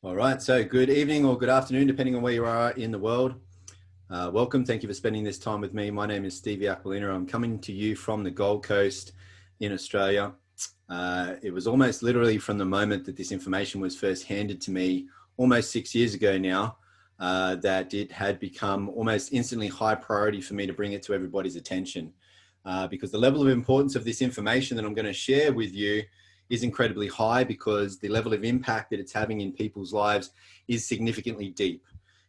All right, so good evening or good afternoon, depending on where you are in the world. Welcome. Thank you for spending this time with me. My name is Stevie. I'm coming to you from the Gold Coast in Australia. It was almost literally from the moment that this information was first handed to me almost 6 years ago now, that it had become almost instantly high priority for me to bring it to everybody's attention. Because the level of importance of this information that I'm going to share with you is incredibly high, because the level of impact that it's having in people's lives is significantly deep.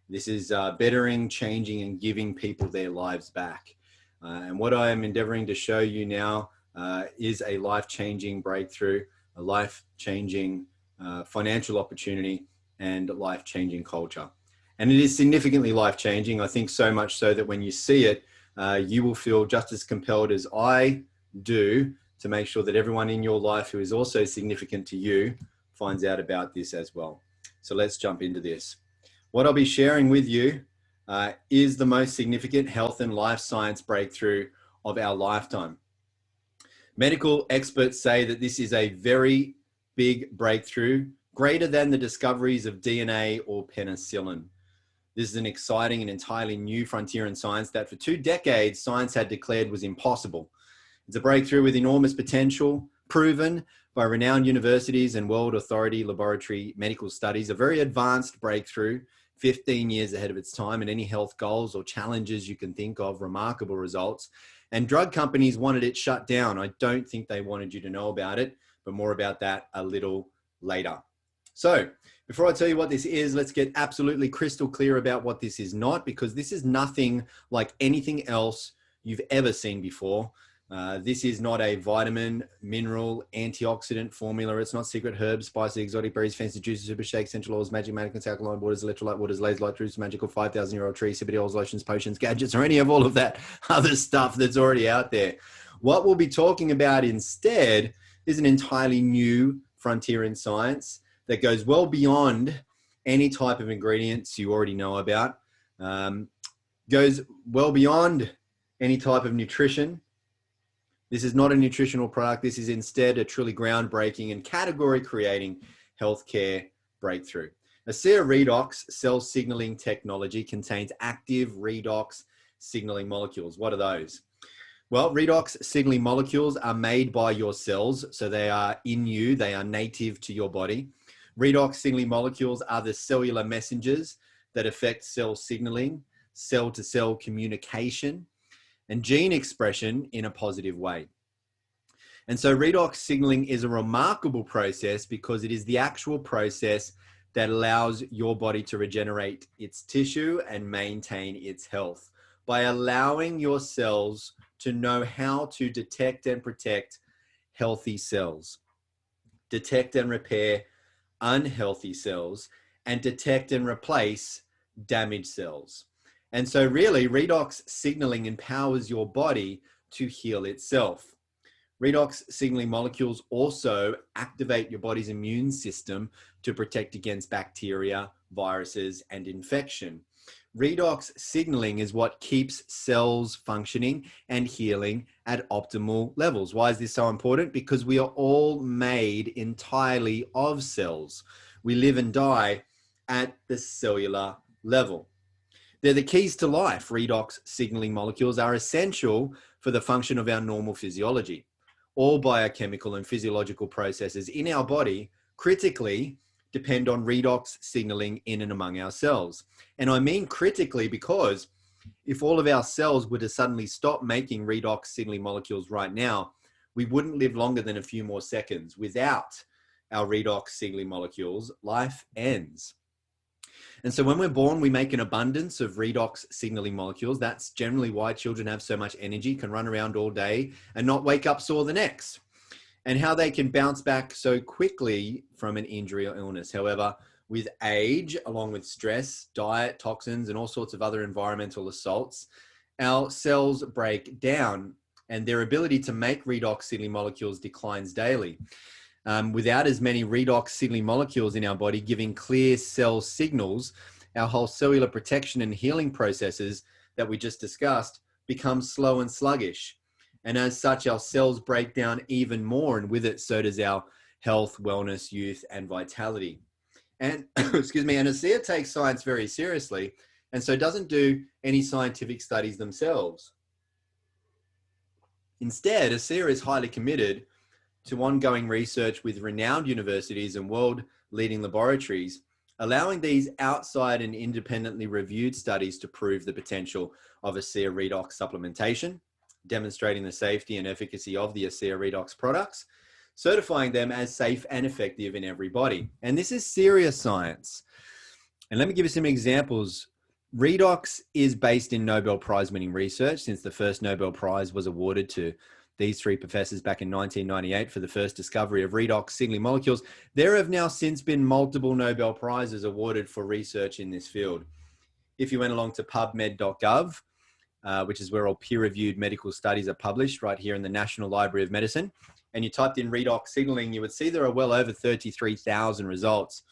This is bettering, changing, and giving people their lives back. And what I am endeavoring to show you now is a life-changing breakthrough, a life-changing financial opportunity, and life-changing culture. And it is significantly life-changing. I think so much so that when you see it, you will feel just as compelled as I do to make sure that everyone in your life who is also significant to you finds out about this as well. So let's jump into this. What I'll be sharing with you is the most significant health and life science breakthrough of our lifetime. Medical experts say that this is a very big breakthrough, greater than the discoveries of DNA or penicillin. This is an exciting and entirely new frontier in science that for 2 decades, science had declared was impossible. It's a breakthrough with enormous potential, proven by renowned universities and world authority laboratory medical studies, a very advanced breakthrough, 15 years ahead of its time, and any health goals or challenges you can think of, remarkable results. And drug companies wanted it shut down. I don't think they wanted you to know about it, but more about that a little later. So before I tell you what this is, let's get absolutely crystal clear about what this is not, because this is nothing like anything else you've ever seen before. This is not a vitamin, mineral, antioxidant formula. It's not secret herbs, spices, exotic berries, fancy juices, super shakes, essential oils, magic mannequins, alkaline waters, electrolyte waters, laser light truths, magical 5,000-year-old trees, CBD oils, lotions, potions, gadgets, or any of all of that other stuff that's already out there. What we'll be talking about instead is an entirely new frontier in science that goes well beyond any type of ingredients you already know about, goes well beyond any type of nutrition. This is not a nutritional product. This is instead a truly groundbreaking and category-creating healthcare breakthrough. ASEA Redox cell signaling technology contains active redox signaling molecules. What are those? Well, redox signaling molecules are made by your cells, so they are in you. They are native to your body. Redox signaling molecules are the cellular messengers that affect cell signaling, cell-to-cell communication, and gene expression in a positive way. And so redox signaling is a remarkable process because it is the actual process that allows your body to regenerate its tissue and maintain its health by allowing your cells to know how to detect and protect healthy cells, detect and repair unhealthy cells, and detect and replace damaged cells. And so really, redox signaling empowers your body to heal itself. Redox signaling molecules also activate your body's immune system to protect against bacteria, viruses, and infection. Redox signaling is what keeps cells functioning and healing at optimal levels. Why is this so important? Because we are all made entirely of cells. We live and die at the cellular level. They're the keys to life. Redox signaling molecules are essential for the function of our normal physiology. All biochemical and physiological processes in our body critically depend on redox signaling in and among our cells. And I mean critically because if all of our cells were to suddenly stop making redox signaling molecules right now, we wouldn't live longer than a few more seconds. Without our redox signaling molecules, life ends. And so when we're born, we make an abundance of redox signaling molecules. That's generally why children have so much energy, can run around all day and not wake up sore the next, and how they can bounce back so quickly from an injury or illness. However, with age, along with stress, diet, toxins, and all sorts of other environmental assaults, our cells break down and their ability to make redox signaling molecules declines daily. Without as many redox signaling molecules in our body giving clear cell signals, our whole cellular protection and healing processes that we just discussed become slow and sluggish. And as such, our cells break down even more, and with it, so does our health, wellness, youth, and vitality. And excuse me, and ASEA takes science very seriously, and so doesn't do any scientific studies themselves. Instead, ASEA is highly committed to ongoing research with renowned universities and world-leading laboratories, allowing these outside and independently reviewed studies to prove the potential of ASEA Redox supplementation, demonstrating the safety and efficacy of the ASEA Redox products, certifying them as safe and effective in every body. And this is serious science. And let me give you some examples. Redox is based in Nobel Prize winning research, since the first Nobel Prize was awarded to these three professors back in 1998 for the first discovery of redox signaling molecules. There have now since been multiple Nobel Prizes awarded for research in this field. If you went along to pubmed.gov, which is where all peer-reviewed medical studies are published right here in the National Library of Medicine, and you typed in redox signaling, you would see there are well over 33,000 results.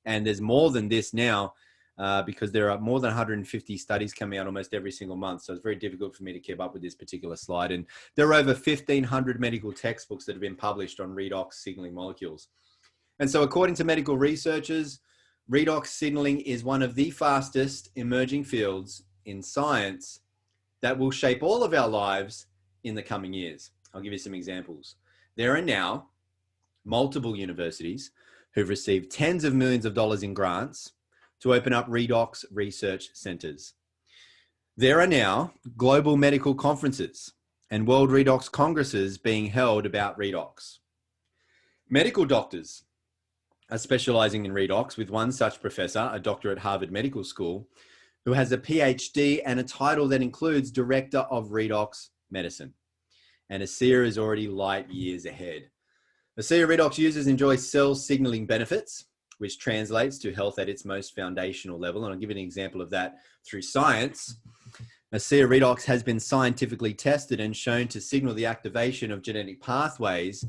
And there's more than this now, because there are more than 150 studies coming out almost every single month. So it's very difficult for me to keep up with this particular slide. And there are over 1,500 medical textbooks that have been published on redox signaling molecules. And so according to medical researchers, redox signaling is one of the fastest emerging fields in science that will shape all of our lives in the coming years. I'll give you some examples. There are now multiple universities who've received tens of millions of dollars in grants to open up redox research centers. There are now global medical conferences and world redox congresses being held about redox. Medical doctors are specializing in redox, with one such professor, a doctor at Harvard Medical School, who has a PhD and a title that includes Director of Redox Medicine. And ASEA is already light years ahead. ASEA Redox users enjoy cell signaling benefits, which translates to health at its most foundational level. And I'll give you an example of that through science. ASEA Redox has been scientifically tested and shown to signal the activation of genetic pathways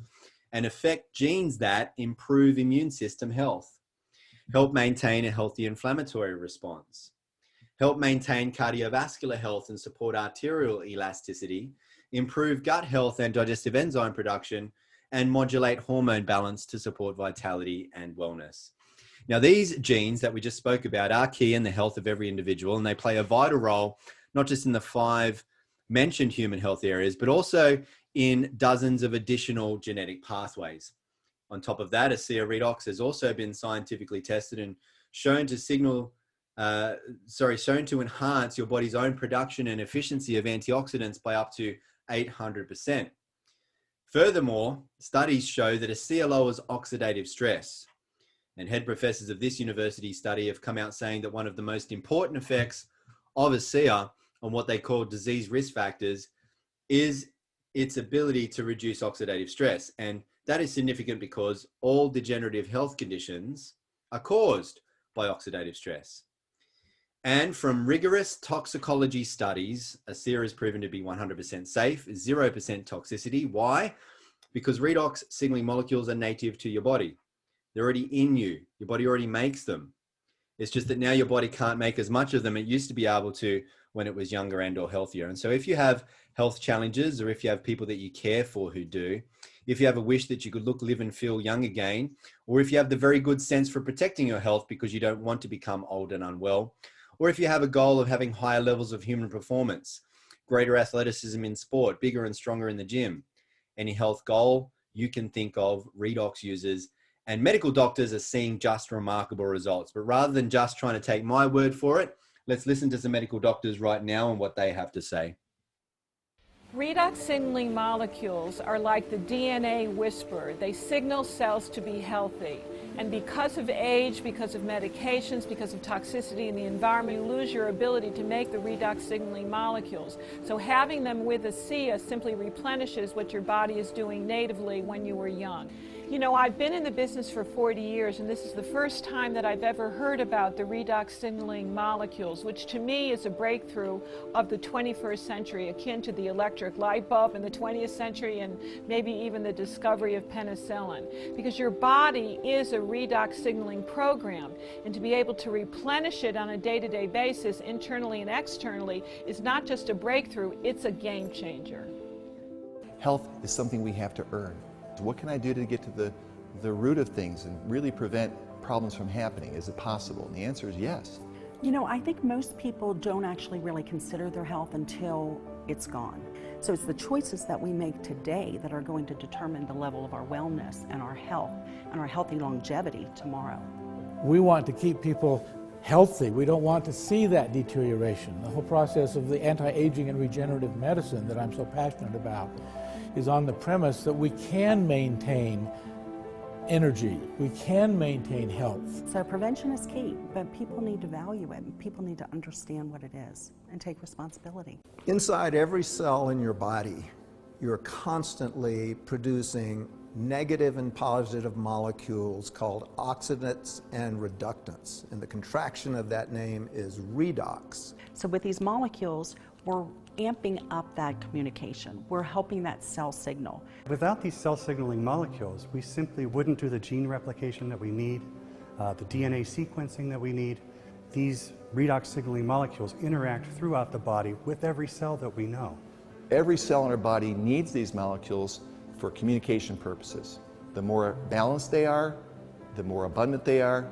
and affect genes that improve immune system health, help maintain a healthy inflammatory response, help maintain cardiovascular health and support arterial elasticity, improve gut health and digestive enzyme production, and modulate hormone balance to support vitality and wellness. Now, these genes that we just spoke about are key in the health of every individual, and they play a vital role, not just in the 5 mentioned human health areas, but also in dozens of additional genetic pathways. On top of that, ASEA Redox has also been scientifically tested and shown to shown to enhance your body's own production and efficiency of antioxidants by up to 800%. Furthermore, studies show that ASEA lowers oxidative stress. And head professors of this university study have come out saying that one of the most important effects of ASEA on what they call disease risk factors is its ability to reduce oxidative stress. And that is significant because all degenerative health conditions are caused by oxidative stress. And from rigorous toxicology studies, ASEA is proven to be 100% safe, 0% toxicity. Why? Because redox signaling molecules are native to your body. They're already in you. Your body already makes them. It's just that now your body can't make as much of them. It used to be able to when it was younger and or healthier. And so if you have health challenges, or if you have people that you care for who do, if you have a wish that you could look, live and feel young again, or if you have the very good sense for protecting your health because you don't want to become old and unwell, or if you have a goal of having higher levels of human performance, greater athleticism in sport, bigger and stronger in the gym, any health goal you can think of, redox users and medical doctors are seeing just remarkable results. But rather than just trying to take my word for it, let's listen to some medical doctors right now and what they have to say. Redox signaling molecules are like the DNA whisperer. They signal cells to be healthy. And because of age, because of medications, because of toxicity in the environment, you lose your ability to make the redox signaling molecules. So having them with ASEA simply replenishes what your body is doing natively when you were young. You know, I've been in the business for 40 years, and this is the first time that I've ever heard about the redox signaling molecules, which to me is a breakthrough of the 21st century, akin to the electric light bulb in the 20th century and maybe even the discovery of penicillin. Because your body is a redox signaling program, and to be able to replenish it on a day-to-day basis, internally and externally, is not just a breakthrough, it's a game changer. Health is something we have to earn. What can I do to get to the root of things and really prevent problems from happening? Is it possible? And the answer is yes. You know, I think most people don't actually really consider their health until it's gone. So it's the choices that we make today that are going to determine the level of our wellness and our health and our healthy longevity tomorrow. We want to keep people healthy. We don't want to see that deterioration. The whole process of the anti-aging and regenerative medicine that I'm so passionate about is on the premise that we can maintain energy, we can maintain health. So prevention is key, but people need to value it. People need to understand what it is and take responsibility. Inside every cell in your body, you're constantly producing negative and positive molecules called oxidants and reductants. And the contraction of that name is redox. So with these molecules, we're amping up that communication. We're helping that cell signal. Without these cell signaling molecules, we simply wouldn't do the gene replication that we need, the DNA sequencing that we need. These redox signaling molecules interact throughout the body with every cell that we know. Every cell in our body needs these molecules for communication purposes. The more balanced they are, the more abundant they are,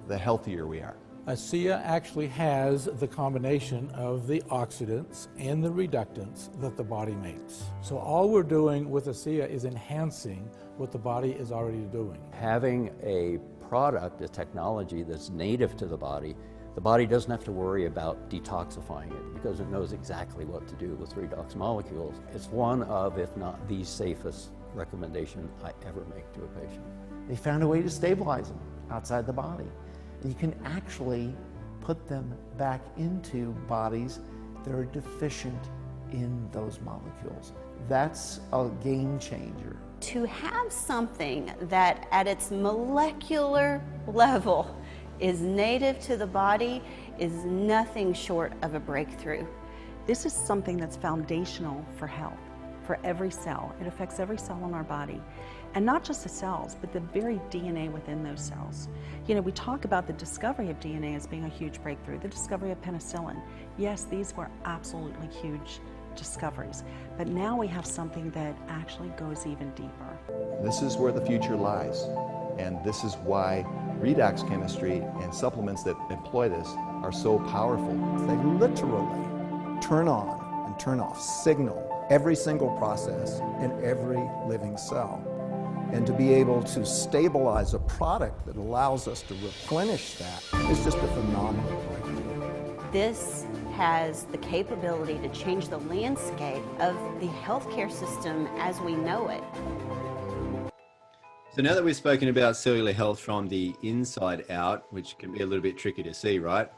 the healthier we are. ASEA actually has the combination of the oxidants and the reductants that the body makes. So all we're doing with ASEA is enhancing what the body is already doing. Having a product, a technology that's native to the body doesn't have to worry about detoxifying it because it knows exactly what to do with redox molecules. It's one of, if not the safest recommendation I ever make to a patient. They found a way to stabilize them outside the body. You can actually put them back into bodies that are deficient in those molecules. That's a game changer. To have something that at its molecular level is native to the body is nothing short of a breakthrough. This is something that's foundational for health, for every cell. It affects every cell in our body. And not just the cells, but the very DNA within those cells. You know, we talk about the discovery of DNA as being a huge breakthrough, the discovery of penicillin. Yes, these were absolutely huge discoveries, but now we have something that actually goes even deeper. This is where the future lies, and this is why redox chemistry and supplements that employ this are so powerful. They literally turn on and turn off, signal every single process in every living cell. And to be able to stabilize a product that allows us to replenish that is just a phenomenal breakthrough. This has the capability to change the landscape of the healthcare system as we know it. So now that we've spoken about cellular health from the inside out, which can be a little bit tricky to see, right?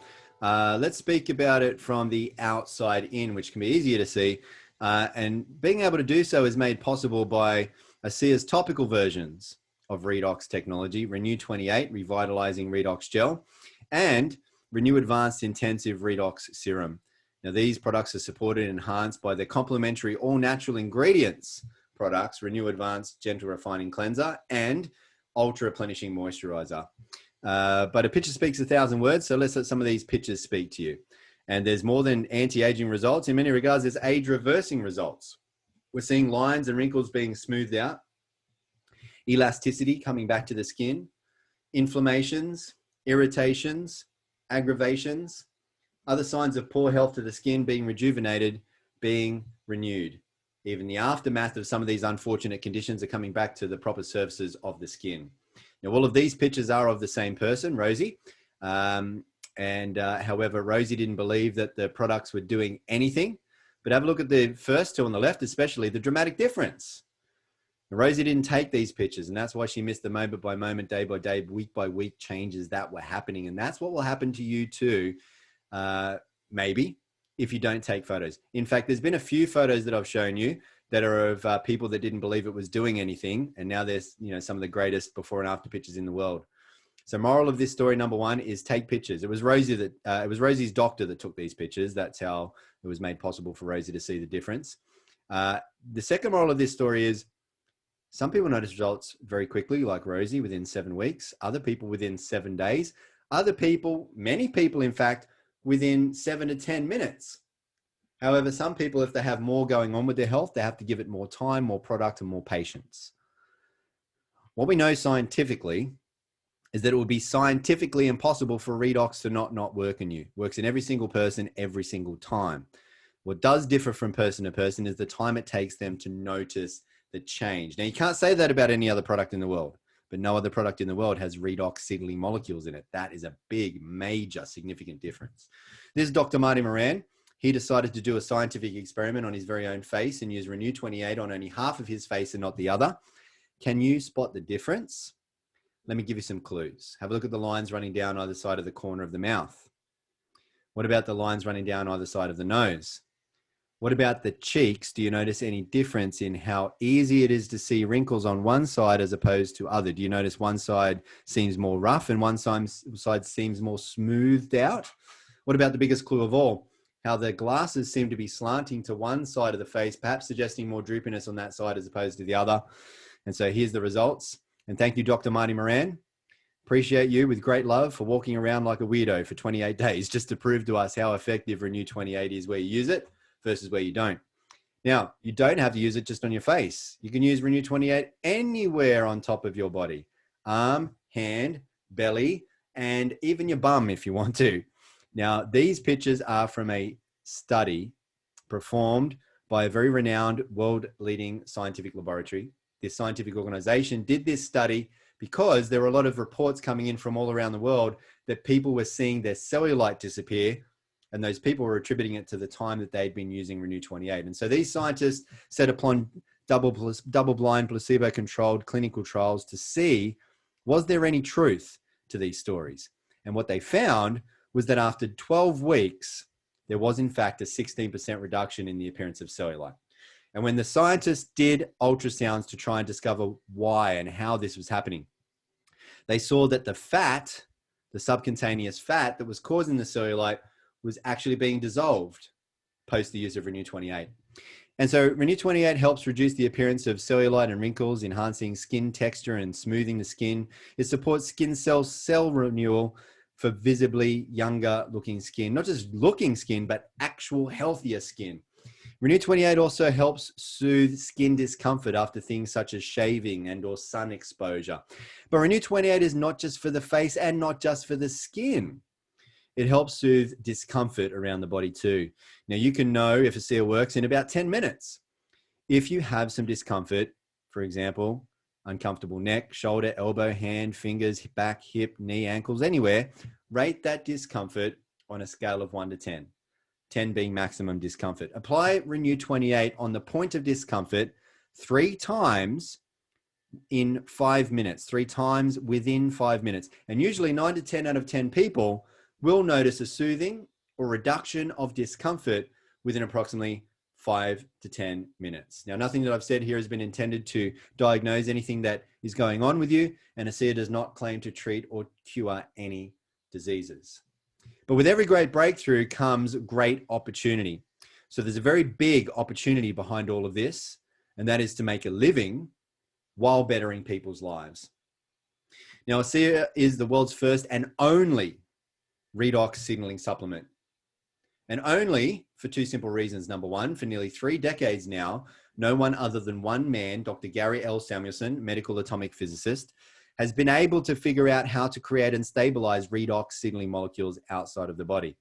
Let's speak about it from the outside in, which can be easier to see. And being able to do so is made possible by ASEA's topical versions of Redox technology, Renew 28, Revitalizing Redox Gel, and Renew Advanced Intensive Redox Serum. Now, these products are supported and enhanced by their complementary all-natural ingredients products, Renew Advanced Gentle Refining Cleanser and Ultra Replenishing Moisturizer. But a picture speaks 1,000 words, so let's let some of these pictures speak to you. And there's more than anti-aging results. In many regards, there's age-reversing results. We're seeing lines and wrinkles being smoothed out, elasticity coming back to the skin, inflammations, irritations, aggravations, other signs of poor health to the skin being rejuvenated, being renewed. Even the aftermath of some of these unfortunate conditions are coming back to the proper surfaces of the skin. Now, all of these pictures are of the same person, Rosie. However, Rosie didn't believe that the products were doing anything. But have a look at the first two on the left, especially the dramatic difference. Now, Rosie didn't take these pictures, and that's why she missed the moment by moment, day by day, week by week changes that were happening. And that's what will happen to you too, maybe, if you don't take photos. In fact, there's been a few photos that I've shown you that are of people that didn't believe it was doing anything. And now there's, some of the greatest before and after pictures in the world. So moral of this story, number one, is take pictures. It was Rosie's doctor that took these pictures. That's how it was made possible for Rosie to see the difference. The second moral of this story is some people notice results very quickly, like Rosie, within 7 weeks. Other people within 7 days. Other people, many people, in fact, within 7 to 10 minutes. However, some people, if they have more going on with their health, they have to give it more time, more product, and more patience. What we know scientifically is that it would be scientifically impossible for Redox to not work on you. Works in every single person, every single time. What does differ from person to person is the time it takes them to notice the change. Now, you can't say that about any other product in the world, but no other product in the world has redox signaling molecules in it. That is a big, major, significant difference. This is Dr. Marty Moran. He decided to do a scientific experiment on his very own face and use Renew 28 on only half of his face and not the other. Can you spot the difference? Let me give you some clues. Have a look at the lines running down either side of the corner of the mouth. What about the lines running down either side of the nose? What about the cheeks? Do you notice any difference in how easy it is to see wrinkles on one side as opposed to other? Do you notice one side seems more rough and one side seems more smoothed out? What about the biggest clue of all? How the glasses seem to be slanting to one side of the face, perhaps suggesting more droopiness on that side as opposed to the other. And so here's the results. And thank you, Dr. Marty Moran. Appreciate you with great love for walking around like a weirdo for 28 days just to prove to us how effective Renew 28 is where you use it versus where you don't. Now, you don't have to use it just on your face. You can use Renew 28 anywhere on top of your body. Arm, hand, belly, and even your bum if you want to. Now, these pictures are from a study performed by a very renowned world-leading scientific laboratory. This scientific organization did this study because there were a lot of reports coming in from all around the world that people were seeing their cellulite disappear, and those people were attributing it to the time that they'd been using Renew 28. And so these scientists set upon double-blind, placebo-controlled clinical trials to see, was there any truth to these stories? And what they found was that after 12 weeks, there was in fact a 16% reduction in the appearance of cellulite. And when the scientists did ultrasounds to try and discover why and how this was happening, they saw that the fat, the subcutaneous fat that was causing the cellulite, was actually being dissolved post the use of Renew 28. And so Renew 28 helps reduce the appearance of cellulite and wrinkles, enhancing skin texture and smoothing the skin. It supports skin cell renewal for visibly younger looking skin, not just looking skin, but actual healthier skin. Renew 28 also helps soothe skin discomfort after things such as shaving and or sun exposure. But Renew 28 is not just for the face and not just for the skin. It helps soothe discomfort around the body too. Now you can know if a sear works in about 10 minutes. If you have some discomfort, for example, uncomfortable neck, shoulder, elbow, hand, fingers, back, hip, knee, ankles, anywhere, rate that discomfort on a scale of 1 to 10. 10 being maximum discomfort. Apply Renew 28 on the point of discomfort 3 times in 5 minutes, 3 times within 5 minutes. And usually 9 to 10 out of 10 people will notice a soothing or reduction of discomfort within approximately 5 to 10 minutes. Now, nothing that I've said here has been intended to diagnose anything that is going on with you, and ASEA does not claim to treat or cure any diseases. But with every great breakthrough comes great opportunity. So there's a very big opportunity behind all of this, and that is to make a living while bettering people's lives. Now, ASEA is the world's first and only redox signaling supplement. And only for 2 simple reasons. Number one, for nearly 3 decades now, no one other than one man, Dr. Gary L. Samuelson, medical atomic physicist, has been able to figure out how to create and stabilize redox signaling molecules outside of the body.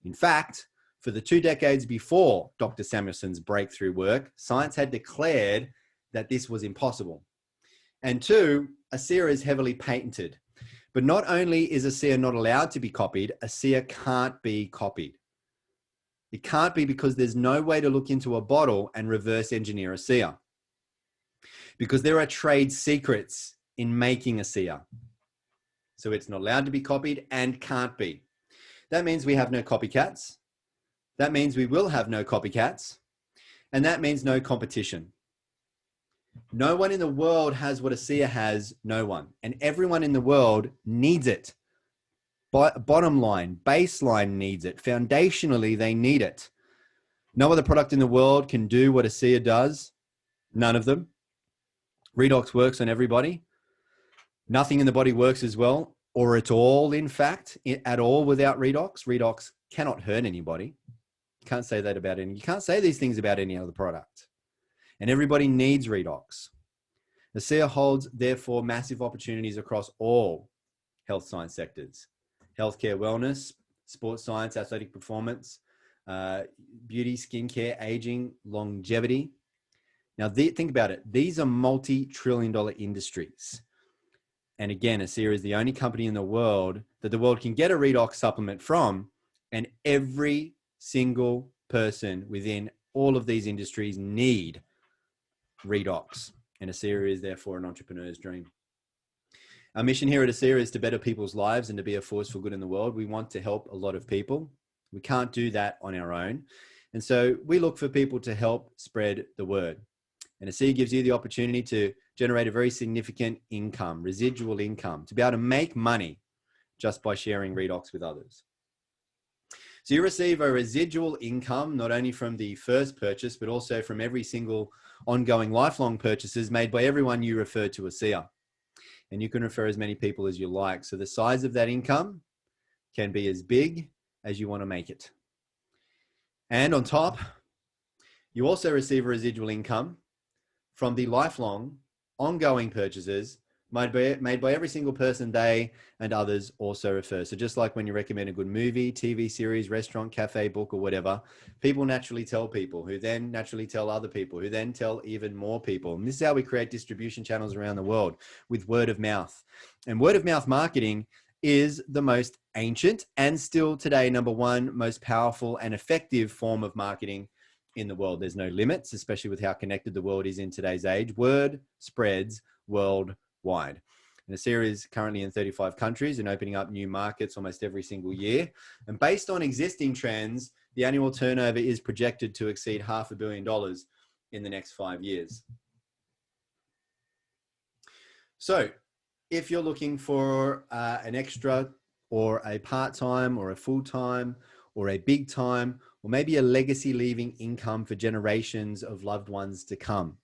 In fact, for the 2 decades before Dr. Samuelson's breakthrough work, science had declared that this was impossible. And 2, ASEA is heavily patented. But not only is ASEA not allowed to be copied, ASEA can't be copied. It can't be because there's no way to look into a bottle and reverse engineer ASEA. Because there are trade secrets in making ASEA. So it's not allowed to be copied and can't be. That means we have no copycats. That means we will have no copycats. And that means no competition. No one in the world has what ASEA has, no one. And everyone in the world needs it. Bottom line, baseline needs it. Foundationally, they need it. No other product in the world can do what ASEA does. None of them. Redox works on everybody. Nothing in the body works as well, or at all, in fact, at all without Redox. Redox cannot hurt anybody. You can't say that about any. You can't say these things about any other product. And everybody needs Redox. ASEA holds, therefore, massive opportunities across all health science sectors: healthcare, wellness, sports science, athletic performance, beauty, skincare, aging, longevity. Now, think about it. These are multi-trillion-dollar industries. And again, ASEA is the only company in the world that the world can get a Redox supplement from, and every single person within all of these industries need Redox. And ASEA is therefore an entrepreneur's dream. Our mission here at ASEA is to better people's lives and to be a force for good in the world. We want to help a lot of people. We can't do that on our own. And so we look for people to help spread the word. And ASEA gives you the opportunity to generate a very significant income, residual income, to be able to make money just by sharing Redox with others. So you receive a residual income, not only from the first purchase, but also from every single ongoing lifelong purchases made by everyone you refer to ASEA. And you can refer as many people as you like. So the size of that income can be as big as you want to make it. And on top, you also receive a residual income from the lifelong, ongoing purchases made by every single person they and others also refer. So just like when you recommend a good movie, TV series, restaurant, cafe, book, or whatever, people naturally tell people who then naturally tell other people who then tell even more people. And this is how we create distribution channels around the world, with word of mouth. And word of mouth marketing is the most ancient and still today #1 most powerful and effective form of marketing in the world. There's no limits, especially with how connected the world is in today's age. Word spreads worldwide. And ASEA is currently in 35 countries and opening up new markets almost every single year. And based on existing trends, the annual turnover is projected to exceed $500 million in the next 5 years. So if you're looking for an extra or a part-time or a full-time or a big time, or maybe a legacy leaving income for generations of loved ones to come.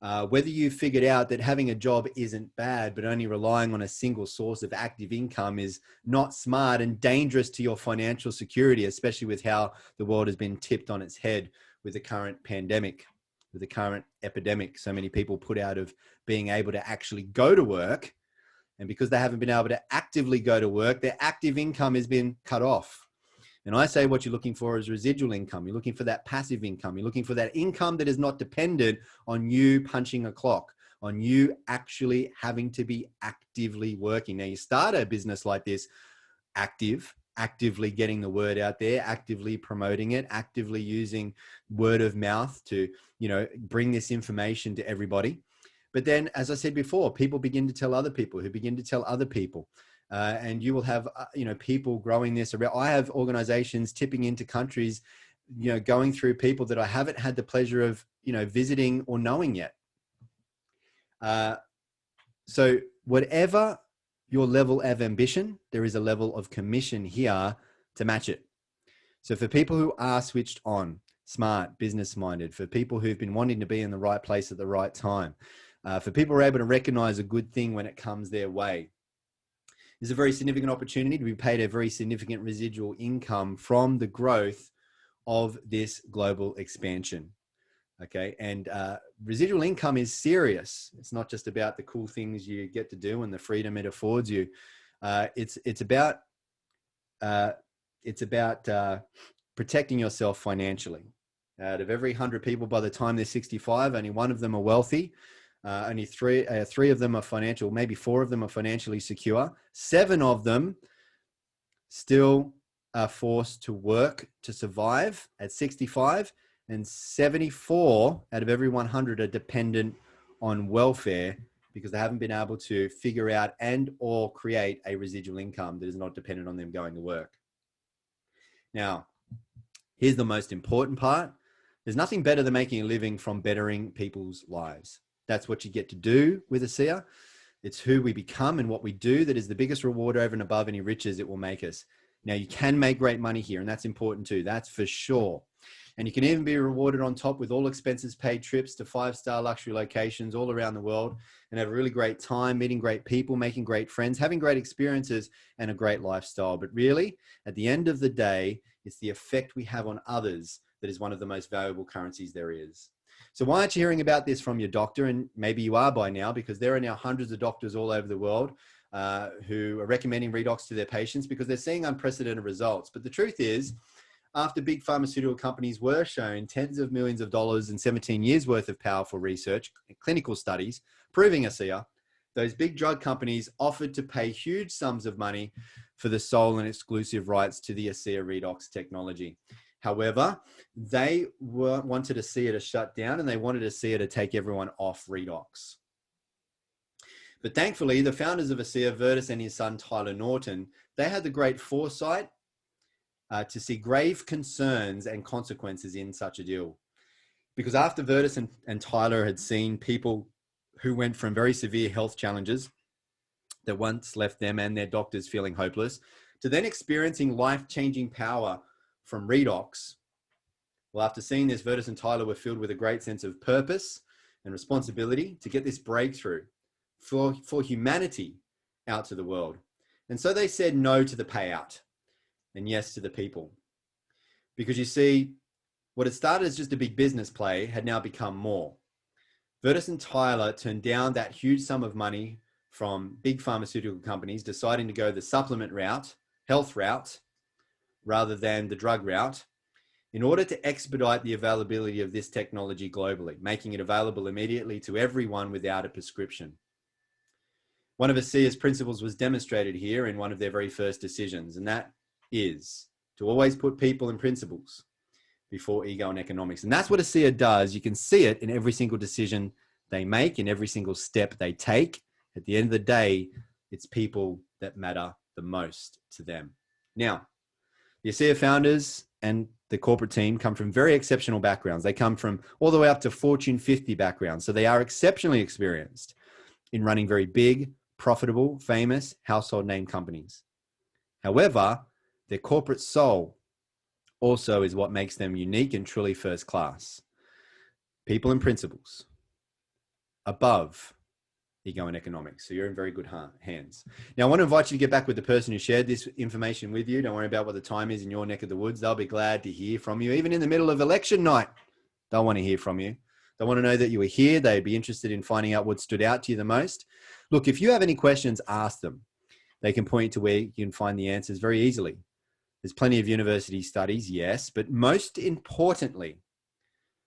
Whether you figured out that having a job isn't bad, but only relying on a single source of active income is not smart and dangerous to your financial security, especially with how the world has been tipped on its head with the current pandemic, with the current epidemic. So many people put out of being able to actually go to work. And because they haven't been able to actively go to work, their active income has been cut off. And I say what you're looking for is residual income. You're looking for that passive income. You're looking for that income that is not dependent on you punching a clock, on you actually having to be actively working. Now, you start a business like this, actively getting the word out there, actively promoting it, actively using word of mouth to, bring this information to everybody. But then, as I said before, people begin to tell other people who begin to tell other people. And you will have, people growing this around. I have organizations tipping into countries, going through people that I haven't had the pleasure of, visiting or knowing yet. So whatever your level of ambition, there is a level of commission here to match it. So for people who are switched on, smart, business-minded, for people who've been wanting to be in the right place at the right time, for people who are able to recognize a good thing when it comes their way, is a very significant opportunity to be paid a very significant residual income from the growth of this global expansion. Okay. And residual income is serious. It's not just about the cool things you get to do and the freedom it affords you. It's about protecting yourself financially. Out of every 100 people, by the time they're 65, only one of them are wealthy. Only three of them are financial, maybe 4 of them are financially secure. 7 of them still are forced to work to survive at 65, and 74 out of every 100 are dependent on welfare because they haven't been able to figure out and or create a residual income that is not dependent on them going to work. Now, here's the most important part. There's nothing better than making a living from bettering people's lives. That's what you get to do with ASEA. It's who we become and what we do that is the biggest reward over and above any riches it will make us. Now, you can make great money here, and that's important too. That's for sure. And you can even be rewarded on top with all expenses paid trips to 5-star luxury locations all around the world and have a really great time, meeting great people, making great friends, having great experiences, and a great lifestyle. But really, at the end of the day, it's the effect we have on others that is one of the most valuable currencies there is. So why aren't you hearing about this from your doctor? And maybe you are by now, because there are now hundreds of doctors all over the world who are recommending Redox to their patients because they're seeing unprecedented results. But the truth is, after big pharmaceutical companies were shown tens of millions of dollars and 17 years worth of powerful research, clinical studies proving ASEA, those big drug companies offered to pay huge sums of money for the sole and exclusive rights to the ASEA Redox technology. However, they wanted ASEA to shut down, and they wanted ASEA to take everyone off Redox. But thankfully, the founders of ASEA, Virtus and his son Tyler Norton, they had the great foresight to see grave concerns and consequences in such a deal. Because after Virtus and Tyler had seen people who went from very severe health challenges that once left them and their doctors feeling hopeless, to then experiencing life-changing power from Redox, well, after seeing this, Virtus and Tyler were filled with a great sense of purpose and responsibility to get this breakthrough for humanity out to the world. And so they said no to the payout and yes to the people. Because you see, what had started as just a big business play had now become more. Virtus and Tyler turned down that huge sum of money from big pharmaceutical companies, deciding to go the supplement route, health route, rather than the drug route, in order to expedite the availability of this technology globally, making it available immediately to everyone without a prescription. One of ASEA's principles was demonstrated here in one of their very first decisions, and that is to always put people and principles before ego and economics. And that's what ASEA does. You can see it in every single decision they make, in every single step they take. At the end of the day, it's people that matter the most to them. Now, the ASEA founders and the corporate team come from very exceptional backgrounds. They come from all the way up to Fortune 50 backgrounds. So they are exceptionally experienced in running very big, profitable, famous, household name companies. However, their corporate soul also is what makes them unique and truly first class. People and principles above ego and economics. So you're in very good hands. Now, I want to invite you to get back with the person who shared this information with you. Don't worry about what the time is in your neck of the woods. They'll be glad to hear from you. Even in the middle of election night, they'll want to hear from you. They want to know that you were here. They'd be interested in finding out what stood out to you the most. Look, if you have any questions, ask them. They can point to where you can find the answers very easily. There's plenty of university studies, yes, but most importantly,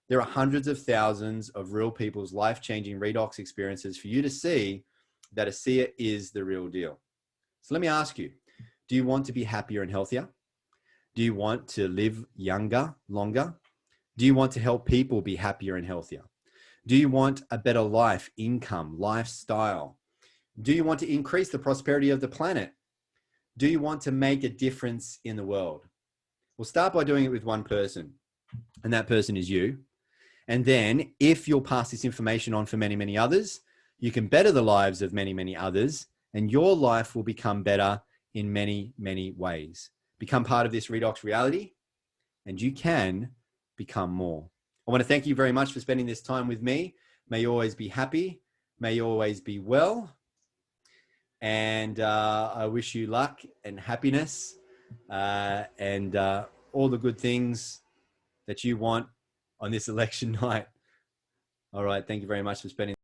there are hundreds of thousands of real people's life-changing Redox experiences for you to see that ASEA is the real deal. So let me ask you, do you want to be happier and healthier? Do you want to live younger, longer? Do you want to help people be happier and healthier? Do you want a better life, income, lifestyle? Do you want to increase the prosperity of the planet? Do you want to make a difference in the world? We'll start by doing it with one person, and that person is you. And then if you'll pass this information on for many, many others, you can better the lives of many, many others, and your life will become better in many, many ways. Become part of this Redox reality, and you can become more. I want to thank you very much for spending this time with me. May you always be happy. May you always be well. And I wish you luck and happiness and all the good things that you want on this election night. All right. Thank you very much for spending